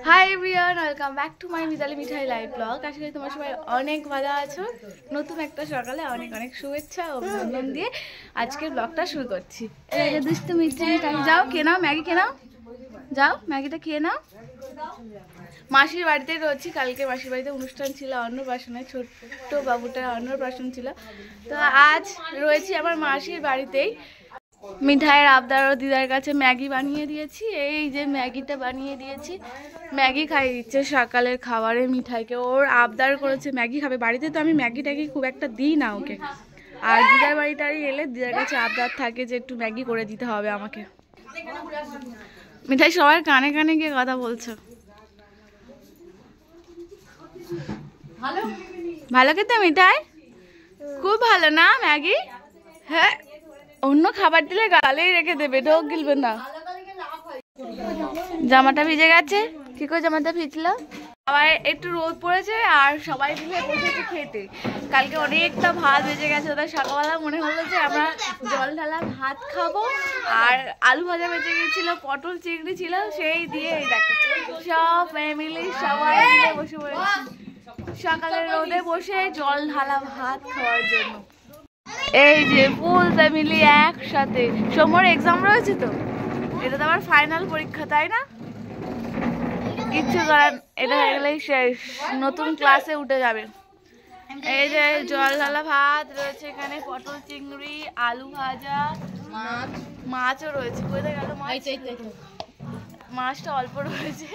High everyone, welcome back to my Mitali Mithai live blog. আশা করি তোমরা সবাই অনেক ভালো আছো। নতুন একটা সকালে অনেক অনেক শুভেচ্ছা ও অভিনন্দন দিয়ে আজকের ব্লগটা শুরু করছি। এই যে দুষ্টু মিঠাই, যাও খেয়ে নাও, ম্যাগি খেয়ে নাও, যাও ম্যাগিটা খেয়ে নাও। মাসির বাড়িতে রয়েছি। কালকে মাসির বাড়িতে অনুষ্ঠান ছিল, অন্নপ্রাশনে, ছোট্ট বাবুটার অন্নপ্রাশন ছিল। তো আজ রয়েছি আমার মাসির বাড়িতেই। মিঠাইয়ের আবদার ও দিদার কাছে ম্যাগি বানিয়ে দিয়েছি। এই যে ম্যাগিটা বানিয়ে দিয়েছি, ম্যাগি খাইয়ে দিচ্ছে সকালের খাবারে মিঠাইকে। ওর আবদার করেছে ম্যাগি খাবে। বাড়িতে তো আমি ম্যাগি ট্যাগি খুব একটা দিই না ওকে, আর দিদার বাড়িটাই এলে দিদার কাছে আবদার থাকে যে একটু ম্যাগি করে দিতে হবে আমাকে। মিঠাই সবার কানে কানে গিয়ে কথা বলছো। ভালো খেতে মিঠাই, খুব ভালো না ম্যাগি? হ্যাঁ, অন্য খাবার দিলে গালেই রেখে দেবে, ঢোক গিলবে না। জামাটা ভিজে গেছে। কি করে জামাটা ভিজলো? আবার একটু রোদ পড়েছে আর সবাই মিলে বসেছে খেতে। কালকে অনেকটা ভাত বেজে গেছে, ওদের সকালবেলা মনে হলো যে আমরা জল ঢালা ভাত খাবো। আর আলু ভাজা বেজে গেছিল, পটল চিংড়ি ছিল, সেই দিয়ে এই দেখো সব ফ্যামিলি সবাই মিলে বসে পড়েছি সকালের রোদে বসে জল ঢালা ভাত খাওয়ার জন্য। এই যে ফুল ফ্যামিলি একসাথে। সোমবার এক্সাম রয়েছে, তো এটা তো আবার ফাইনাল পরীক্ষা, তাই না? কিচ্ছু করার, এটা হয়ে গেলেই শেষ, নতুন ক্লাসে উঠে যাবে। এই যে জল ঢালা ভাত রয়েছে এখানে, পটল চিংড়ি, আলু ভাজা, মাছও রয়েছে। কোথায় গেল মাছ? মাছটা অল্প রয়েছে,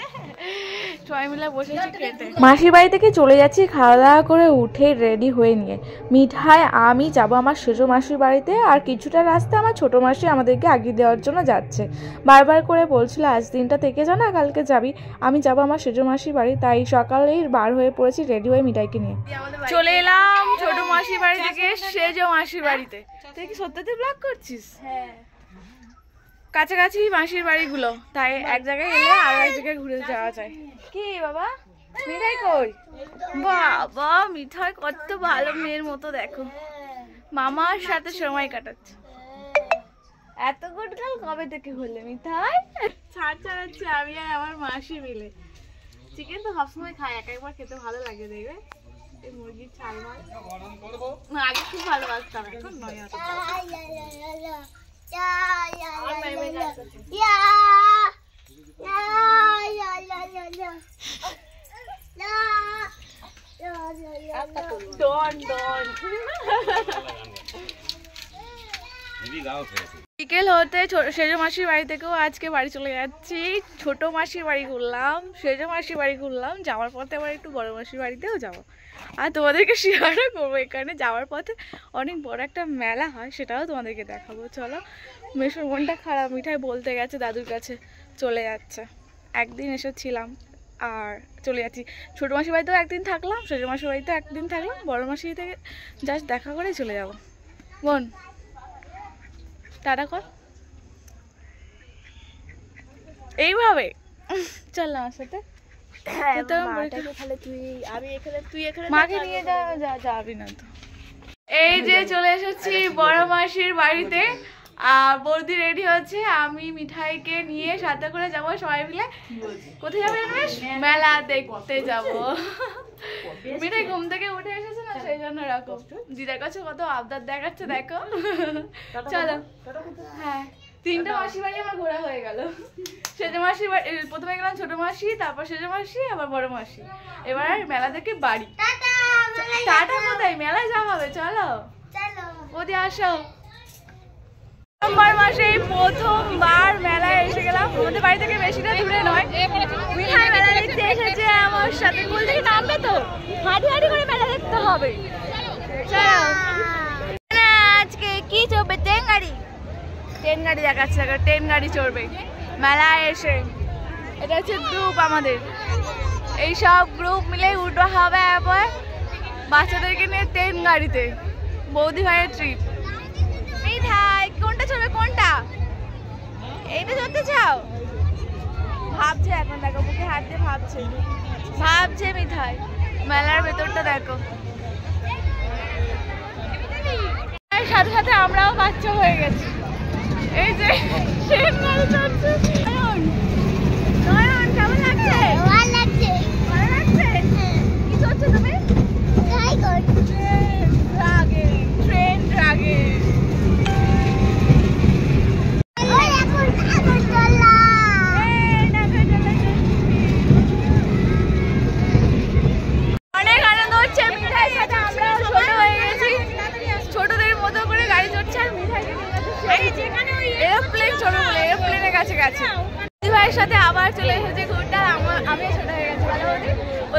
সবাই মিলে বসেছি খেতে। মাসির বাড়ি থেকে চলে যাচ্ছি খাওয়া দাওয়া করে উঠে রেডি হয়ে নিয়ে। মিঠাই আমি যাবো আমার সেজো মাসির বাড়িতে, আর কিছুটা রাস্তা আমার ছোট মাসি আমাদেরকে আগিয়ে দেওয়ার জন্য যাচ্ছে। বারবার করে বলছিল আজ দিনটা থেকে যা না, কালকে যাবি। আমি যাবো আমার সেজো মাসির বাড়ি, তাই সকালেই বার হয়ে পড়েছি রেডি হয়ে মিঠাইকে নিয়ে। চলে এলাম ছোট মাসির বাড়ি থেকে সেজো মাসির বাড়িতে। তুই কি সত্যি ব্লগ করছিস? হ্যাঁ, কাছাকাছি মাসির বাড়িগুলো, তাই এক জায়গায় এলে আর এক জায়গায় ঘুরে যাওয়া যায়। কি বাবা, মিঠাই কই? বাবা মিঠাই কত ভালো মেয়ের মতো, দেখো মামার সাথে সময় কাটাচ্ছে। এত গুড গার্ল কবে থেকে হলে মিঠাই? ছাড় ছাড়াচ্ছে আমি আর আমার মাসি মিলে। চিকেন তো সবসময় খাই, এক একবার খেতে ভালো লাগে, দেখবে এই মুরগির ছাল মাল আগে খুব ভালোবাসতাম, এখন নয়। বিকেল হতে সেজো মাসির বাড়ি থেকেও আজকে বাড়ি চলে যাচ্ছি। ছোট মাসির বাড়ি ঘুরলাম, সেজো মাসির বাড়ি ঘুরলাম, যাওয়ার পথে আবার একটু বড় মাসির বাড়িতেও যাবো। আর তোমাদেরকে শেয়ারও করবো। এখানে যাওয়ার পথে অনেক বড় একটা মেলা হয়, সেটাও তোমাদেরকে দেখাবো। চলো। মেশোর মনটা খারাপ, মিঠাই বলতে গেছে দাদুর কাছে চলে যাচ্ছে। একদিন এসেছিলাম আর চলে যাচ্ছি। ছোটো মাসির বাড়িতেও একদিন থাকলাম, সেজো মাসির বাড়িতেও একদিন থাকলাম, বড় মাসির থেকে জাস্ট দেখা করে চলে যাব। বোন টাটা কর, এইভাবে চল আমার সাথে। মাকে নিয়ে যাবি না তো? এই যে চলে এসেছি বড় মাসির বাড়িতে, আর বৌদি রেডি হচ্ছে। আমি মিঠাইকে নিয়ে সাথে করে যাবো সবাই মিলে। কোথায় যাবে জানিস? মেলা দেখতে যাব। মিঠাই ঘুম থেকে উঠে এসেছে না, সেই জন্য এরকম। দিদার কাছে কত আবদার দেখাচ্ছে দেখো। চলো। হ্যাঁ, 3টা মাসির বাড়ি আমার ঘোরা হয়ে গেল। সেজো মাসির বাড়ি প্রথমে গেলাম, ছোট মাসি, তারপর সেজো মাসি, আবার বড় মাসি। এবার মেলা থেকে বাড়ি। টাটা কোথায়? মেলায় যাওয়া হবে, চলো বৌদি আসো। নভেম্বর মাসে প্রথমবার মেলায় এসে গেলাম। আমাদের বাড়ি থেকে বেশিটা দূরে নয়। মিঠাই মেলা দেখতে এসেছে আমার সাথে। স্কুল থেকে নামবে তো হাঁটি হাঁটি করে মেলা দেখতে হবে। চলো। আজকে কি চড়বে? ট্রেন গাড়ি। ট্রেন গাড়ি দেখাচ্ছে, ট্রেন গাড়ি চড়বে মেলায় এসে। এটা হচ্ছে গ্রুপ আমাদের, এই সব গ্রুপ মিলে উঠা হবে এবার বাচ্চাদেরকে নিয়ে ট্রেন গাড়িতে। বৌদি ভাইয়ের ট্রিপ। মিঠাই কোনটা চলবে? কোনটা? এইটা চলতে চাও? ভাবছে এখন, দেখো বুকে হাত দিয়ে ভাবছে মিঠাই। মেলার ভেতরটা দেখো, সাথে সাথে আমরাও বাচ্চা হয়ে গেছি। এই যে ট্রেন গাড়ি চলছে। নয়ন কেমন লাগছে?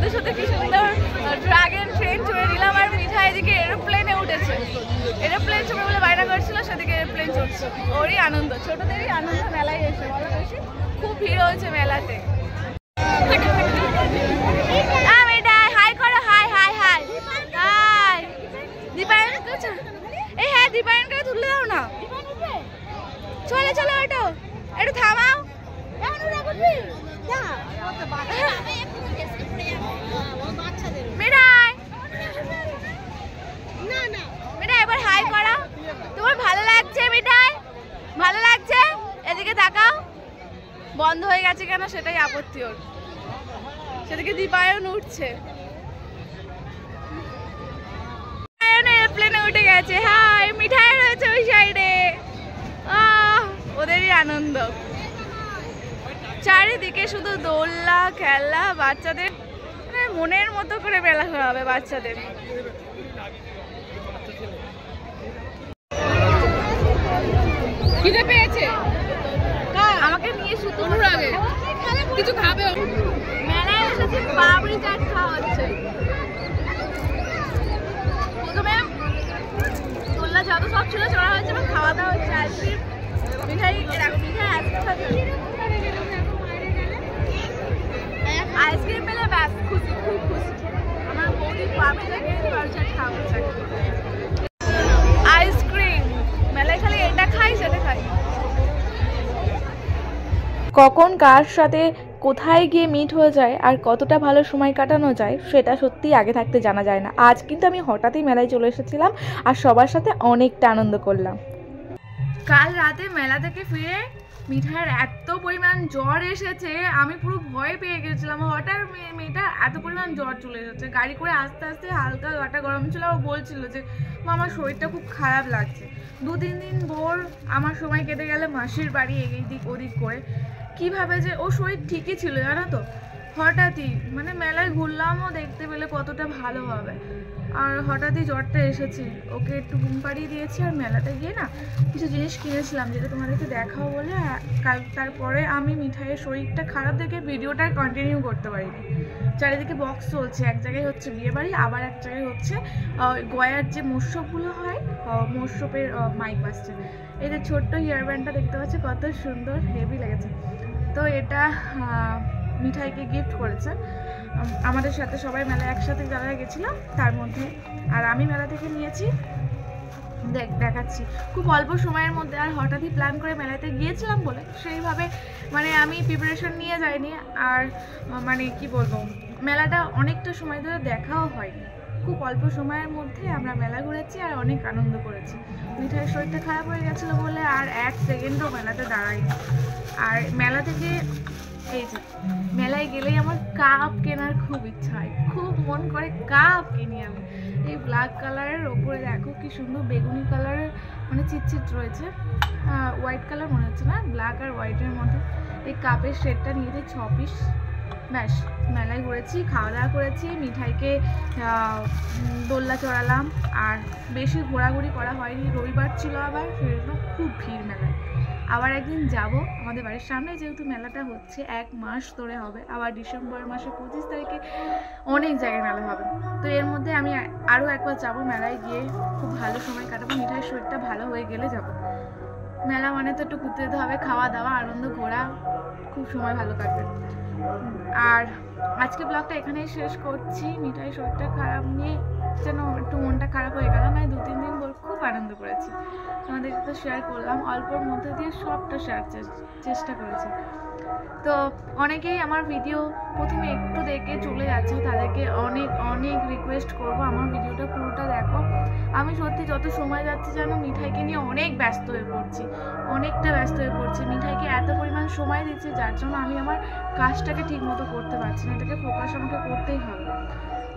সাথে সাথে কি সুন্দর ড্রাগন ট্রেন চড়ে দিলাম। আর মিঠাই এদিকে এরোপ্লেনে উঠেছে, এরোপ্লেন চড়বে বলে বায়না করছিল, সেদিকে এরোপ্লেন চড়ছে। ওরই আনন্দ, ছোটদেরই আনন্দ মেলায় এসে। বলো বেশি, খুব ভিড় হয়েছে মেলাতে। হাই করো, high high high high. Dipayan করছো? এই হ্যাঁ, দীপায়নকে তুলে দাও না। চলো চলো, ওটো একটু থামাও। মিঠাই, মিঠাই এবার হাই করো। তোমার ভালো লাগছে মিঠাই? ভালো লাগছে? এদিকে তাকাও। বন্ধ হয়ে গেছে কেন সেটাই আপত্তি ওর। সেদিকে দীপায়ন উঠছে, এরোপ্লেনে উঠে গেছে। হাই, মিঠাই রয়েছে ওই সাইডে। ওদেরই আনন্দ। চারিদিকে শুধু দোলনা খেলা, বাচ্চাদের মানে মনের মতো করে মেলা করা হবে বাচ্চাদের। খিদে পেয়েছে আমাকে নিয়ে শুধু আগে কিছু খাবে। মেলায় এসেছি, পাপড়ি চাট খাওয়া হচ্ছে। প্রথমে দোলনা যত সব ছিল চড়া হয়েছে, খাওয়া দাওয়া হচ্ছে। আইসক্রিম, মিঠাই, এরকম মিঠাই আইসক্রিম, আইসক্রিম পেলে ব্যাস খুশি, খুব খুশি। আমার বৌদি পাপড়ি চাট খাওয়া হচ্ছে। আইসক্রিম মেলায় খালি এটা খাই সেটা খাই। কখন কার সাথে কোথায় গিয়ে মিট হয়ে যায় আর কতটা ভালো সময় কাটানো যায় সেটা সত্যিই আগে থাকতে জানা যায় না। আজ কিন্তু আমি হঠাৎই মেলায় চলে এসেছিলাম আর সবার সাথে অনেকটা আনন্দ করলাম। কাল রাতে মেলা থেকে ফিরে মিঠাইয়ের এত পরিমাণ জ্বর এসেছে, আমি পুরো ভয় পেয়ে গেছিলাম। হঠাৎ মেয়েটার এত পরিমাণ জ্বর চলে এসেছে। গাড়ি করে আস্তে আস্তে হালকা গাটা গরম ছিল। ও বলছিল যে আমার শরীরটা খুব খারাপ লাগছে। 2-3 দিন ভোর আমার সময় কেটে গেলে মাসির বাড়ি এদিক ওদিক করে। কিভাবে যে ও শরীর ঠিকই ছিল জানো তো, হঠাৎই মানে মেলায় ঘুরলামও, দেখতে পেলে কতটা ভালো হবে। আর হঠাৎই জ্বরটা এসেছে, ওকে একটু ঘুম পাড়িয়ে দিয়েছি। আর মেলাতে গিয়ে না কিছু জিনিস কিনেছিলাম যেটা তোমাদেরকে দেখাও বলে। কাল তারপরে আমি মিঠাইয়ের শরীরটা খারাপ দেখে ভিডিওটা কন্টিনিউ করতে পারিনি। চারিদিকে বক্স চলছে, এক জায়গায় হচ্ছে বিয়ে বাড়ি, আবার এক জায়গায় হচ্ছে গয়ার যে মোর্শপগুলো হয়, মোর্শপের মাইক বাজছে। এই যে ছোট্ট হেয়ার ব্যান্ডটা দেখতে পাচ্ছি, কত সুন্দর, হেভি লেগেছে। তো এটা মিঠাইকে গিফট করেছে। আমাদের সাথে সবাই মেলা একসাথে যারা গেছিলাম তার মধ্যে, আর আমি মেলা থেকে নিয়েছি। দেখাচ্ছি খুব অল্প সময়ের মধ্যে। আর হঠাৎই প্ল্যান করে মেলাতে গিয়েছিলাম বলে সেইভাবে মানে আমি প্রিপারেশন নিয়ে যাইনি। আর মানে কি বলবো, মেলাটা অনেকটা সময় ধরে দেখাও হয়নি। খুব অল্প সময়ের মধ্যে আমরা মেলা ঘুরেছি আর অনেক আনন্দ করেছি। মিঠাইয়ের শরীরটা খারাপ হয়ে গেছিলো বলে আর 1 সেকেন্ডও মেলাতে দাঁড়াইনি। আর মেলা থেকে এই যে মেলায় গেলেই আমার কাপ কেনার খুব ইচ্ছা হয়, খুব মন করে কাপ কিনি আমি। এই ব্ল্যাক কালারের ওপরে দেখো কি সুন্দর বেগুনি কালারের মানে চিটচিট রয়েছে, হোয়াইট কালার মনে হচ্ছে না, ব্ল্যাক আর হোয়াইটের মধ্যে। এই কাপের সেটটা নিয়েছি 6 পিস। ব্যাস মেলায় ঘুরেছি, খাওয়া দাওয়া করেছি, মিঠাইকে দোলনা চড়ালাম। আর বেশি ঘোরাঘুরি করা হয়নি, রবিবার ছিল আবার, সেজন্য খুব ভিড় মেলায়। আবার একদিন যাব, আমাদের বাড়ির সামনে যেহেতু মেলাটা হচ্ছে 1 মাস ধরে হবে। আবার ডিসেম্বর মাসের 25 তারিখে অনেক জায়গায় মেলা হবে। তো এর মধ্যে আমি আরও একবার যাব, মেলায় গিয়ে খুব ভালো সময় কাটাবো। মিঠাইয়ের শরীরটা ভালো হয়ে গেলে যাব। মেলা মানে তো একটু ঘুরতে যেতে হবে, খাওয়া দাওয়া আনন্দ ঘোরা, খুব সময় ভালো কাটবে। আর আজকে ব্লগটা এখানেই শেষ করছি। মিঠাইয়ের শরীরটা খারাপ নিয়ে যেন একটু মনটা খারাপ হয়ে গেল। মানে 2-3 দিন ধরে খুব আনন্দ করেছি, আমাদের তো শেয়ার করলাম, অল্পর মধ্যে দিয়ে সবটা শেয়ার চেষ্টা করেছি। তো অনেকেই আমার ভিডিও প্রথমে একটু দেখে চলে যাচ্ছে, তাদেরকে অনেক অনেক রিকোয়েস্ট করব আমার ভিডিওটা পুরোটা দেখো। আমি সত্যি যত সময় যাচ্ছে যেন মিঠাইকে নিয়ে অনেক ব্যস্ত হয়ে পড়ছি, অনেকটা ব্যস্ত হয়ে পড়ছি। মিঠাইকে এত পরিমাণ সময় দিচ্ছি যার জন্য আমি আমার কাজটাকে ঠিক মতো করতে পারছি না। এটাকে ফোকাস আমাকে করতেই হবে।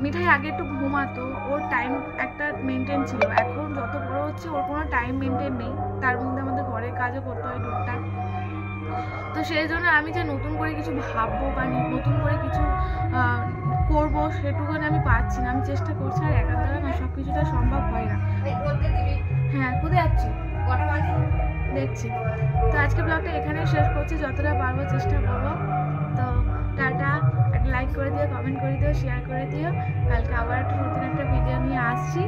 মিঠাই আগে একটু ঘুমাতো, ওর টাইম একটা মেনটেন ছিল। এখন যত বড় হচ্ছে ওর কোনো টাইম মেনটেন নেই। তার মধ্যে আমাদের ঘরের কাজও করতে হয় টুকটাক। তো সেই জন্য আমি যে নতুন করে কিছু ভাববো বা নতুন করে কিছু করবো সেটুকুনি আমি পারছি না। আমি চেষ্টা করছি, আর একার দ্বারা না সব কিছুটা সম্ভব হয় না। হ্যাঁ, কোথায় যাচ্ছি দেখছি। তো আজকে ব্লগটা এখানেই শেষ করছি, যতটা পারবো চেষ্টা করবো। তো টাটা, একটা লাইক করে দিও, কমেন্ট করে দিও, শেয়ার করে দিও। কালকে আবার একটা নতুন একটা ভিডিও নিয়ে আসছি।